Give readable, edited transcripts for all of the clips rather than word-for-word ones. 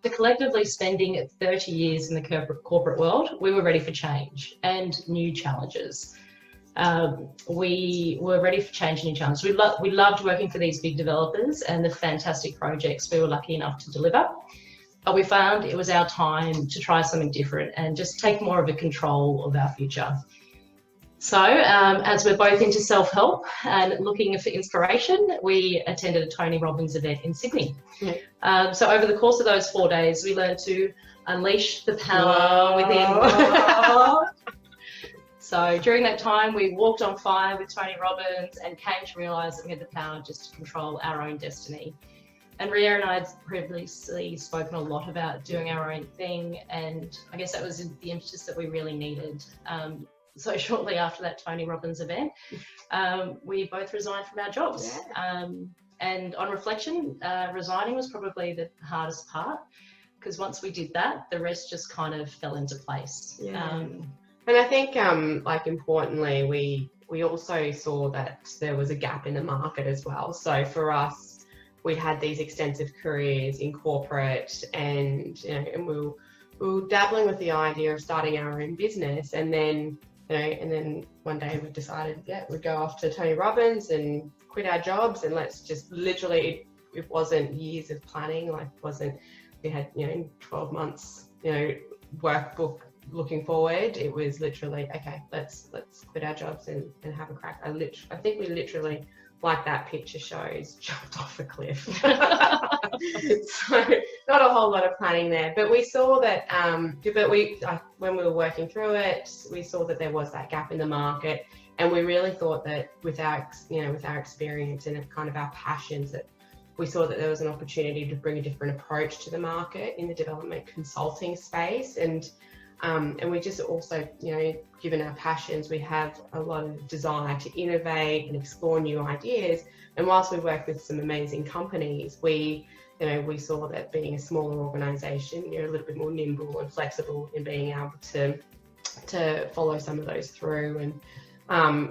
collectively spending 30 years in the corporate world, we were ready for change and new challenges. We were ready for change and new challenges. We loved working for these big developers and the fantastic projects we were lucky enough to deliver. But we found it was our time to try something different and just take more of a control of our future. So as we're both into self-help and looking for inspiration, we attended a Tony Robbins event in Sydney. So over the course of those 4 days, we learned to unleash the power within. So during that time, we walked on fire with Tony Robbins and came to realise that we had the power just to control our own destiny. And Riye and I had previously spoken a lot about doing our own thing, and I guess that was the impetus that we really needed. So shortly after that Tony Robbins event, we both resigned from our jobs. And on reflection, resigning was probably the hardest part, because once we did that, the rest just kind of fell into place. And I think, like, importantly, we also saw that there was a gap in the market as well. So for us, we'd had these extensive careers in corporate, and and we were dabbling with the idea of starting our own business, and then one day we decided, we'd go off to Tony Robbins and quit our jobs, and let's just literally, it wasn't years of planning, we had 12 months workbook looking forward. It was literally, okay, let's quit our jobs and have a crack. I think we literally, like that picture shows, jumped off a cliff. So not a whole lot of planning there, but we saw that, when we were working through it, we saw that there was that gap in the market, and we really thought that with our experience and kind of our passions, that we saw that there was an opportunity to bring a different approach to the market in the development consulting space. And we just also, given our passions, we have a lot of desire to innovate and explore new ideas. And whilst we work with some amazing companies, we saw that being a smaller organisation, a little bit more nimble and flexible in being able to follow some of those through. And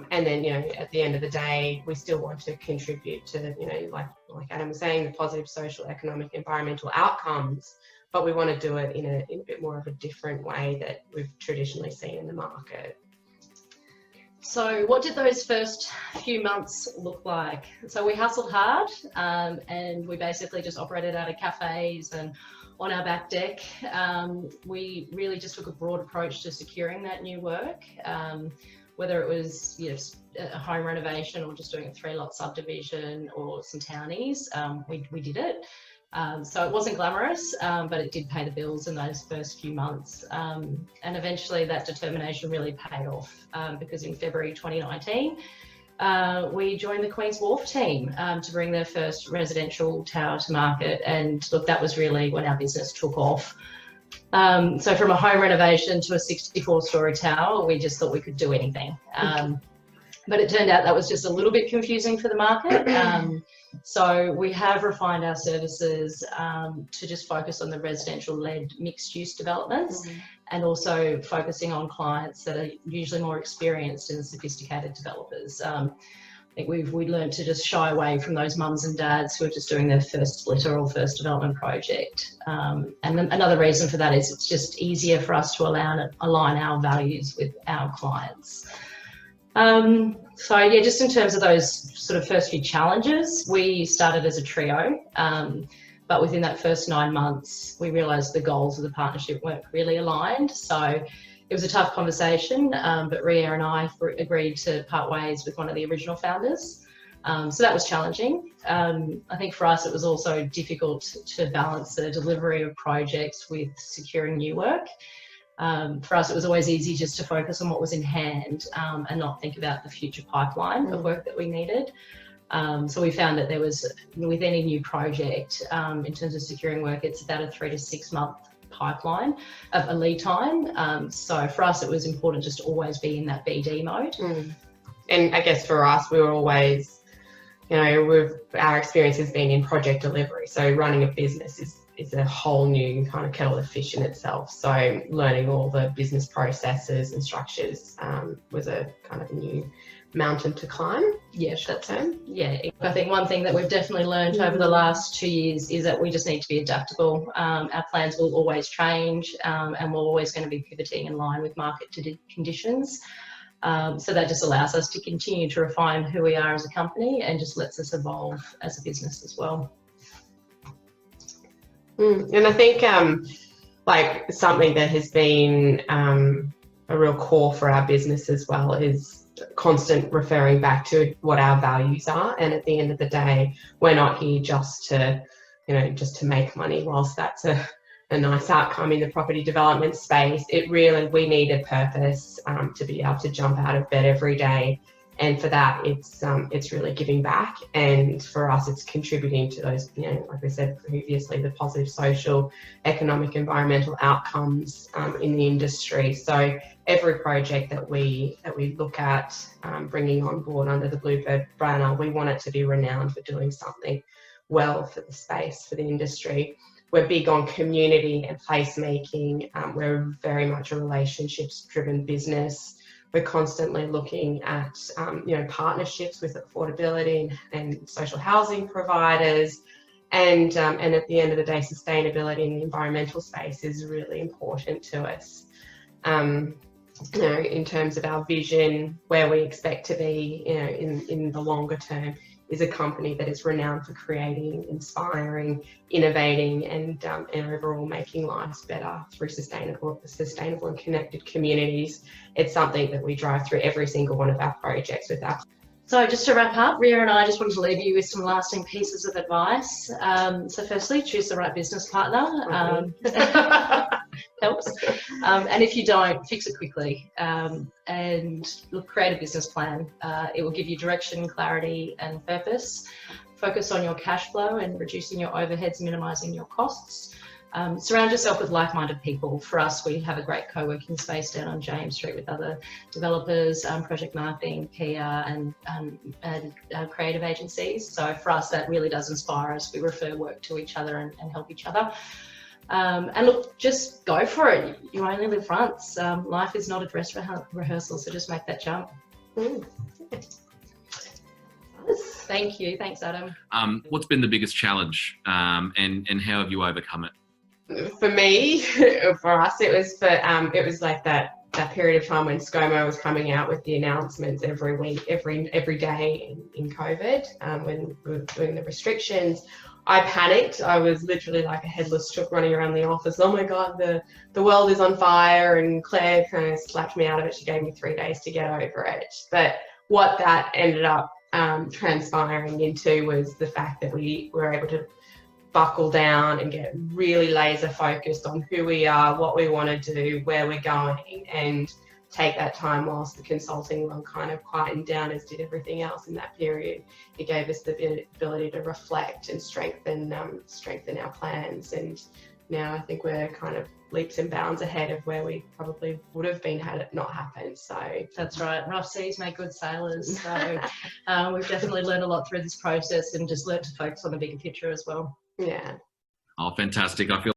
then, at the end of the day, we still want to contribute to, like Adam was saying, the positive social, economic, environmental outcomes. But we want to do it in a bit more of a different way that we've traditionally seen in the market. So what did those first few months look like? So we hustled hard, and we basically just operated out of cafes and on our back deck. We really just took a broad approach to securing that new work, whether it was a home renovation or just doing a 3-lot subdivision or some townies. We did it. So it wasn't glamorous, but it did pay the bills in those first few months. And eventually that determination really paid off, because in February 2019, we joined the Queen's Wharf team to bring their first residential tower to market. And look, that was really when our business took off. So from a home renovation to a 64-storey tower, we just thought we could do anything. But it turned out that was just a little bit confusing for the market. So we have refined our services to just focus on the residential-led mixed-use developments, and also focusing on clients that are usually more experienced and sophisticated developers. I think we learned to just shy away from those mums and dads who are just doing their first splitter or first development project. And another reason for that is it's just easier for us to align our values with our clients. So yeah, just in terms of those sort of first few challenges, we started as a trio, but within that first 9 months, we realised the goals of the partnership weren't really aligned. So it was a tough conversation, but Riye and I agreed to part ways with one of the original founders. So that was challenging. I think for us, it was also difficult to balance the delivery of projects with securing new work. For us, it was always easy just to focus on what was in hand and not think about the future pipeline of work that we needed. So we found that there was, with any new project, in terms of securing work, it's about a 3 to 6 month pipeline of a lead time. So for us, it was important just to always be in that BD mode. And I guess for us, we were always, our experience has been in project delivery. So running a business is a whole new kind of kettle of fish in itself. So learning all the business processes and structures was a kind of a new mountain to climb. Yeah, short that's term. yeah. I think one thing that we've definitely learned over the last 2 years is that we just need to be adaptable. Our plans will always change, and we're always going to be pivoting in line with market conditions. So that just allows us to continue to refine who we are as a company and just lets us evolve as a business as well. And I think like something that has been a real core for our business as well is constant referring back to what our values are. And at the end of the day, we're not here just to, just to make money. Whilst that's a nice outcome in the property development space, we need a purpose to be able to jump out of bed every day. And for that, it's really giving back. And for us, it's contributing to those, like I said previously, the positive social, economic, environmental outcomes in the industry. So every project that we look at bringing on board under the Bluebird banner, we want it to be renowned for doing something well for the space, for the industry. We're big on community and placemaking. We're very much a relationships-driven business. We're constantly looking at, partnerships with affordability and social housing providers, and at the end of the day, sustainability in the environmental space is really important to us. In terms of our vision, where we expect to be, in the longer term, is a company that is renowned for creating, inspiring, innovating, and overall making lives better through sustainable and connected communities. It's something that we drive through every single one of our projects with our. So just to wrap up, Riya and I just wanted to leave you with some lasting pieces of advice. So firstly, choose the right business partner. Helps. And if you don't, fix it quickly, and create a business plan. It will give you direction, clarity and purpose. Focus on your cash flow and reducing your overheads, minimising your costs. Surround yourself with like-minded people. For us, we have a great co-working space down on James Street with other developers, project marketing, PR and creative agencies. So for us, that really does inspire us. We refer work to each other and help each other. And look, just go for it. You only live once. Life is not a dress rehearsal, so just make that jump. Thank you. Thanks, Adam. What's been the biggest challenge, and how have you overcome it? For me, for us, it was like that period of time when ScoMo was coming out with the announcements every week, every day in COVID, when we were doing the restrictions. I panicked. I was literally like a headless chook running around the office. Oh my God, the world is on fire. And Claire kind of slapped me out of it. She gave me 3 days to get over it. But what that ended up transpiring into was the fact that we were able to buckle down and get really laser focused on who we are, what we want to do, where we're going, and take that time whilst the consulting world kind of quietened down, as did everything else in that period. It gave us the ability to reflect and strengthen our plans. And now I think we're kind of leaps and bounds ahead of where we probably would have been had it not happened. So that's right. Rough seas make good sailors. So we've definitely learned a lot through this process and just learned to focus on the bigger picture as well. Yeah. Oh, fantastic. I feel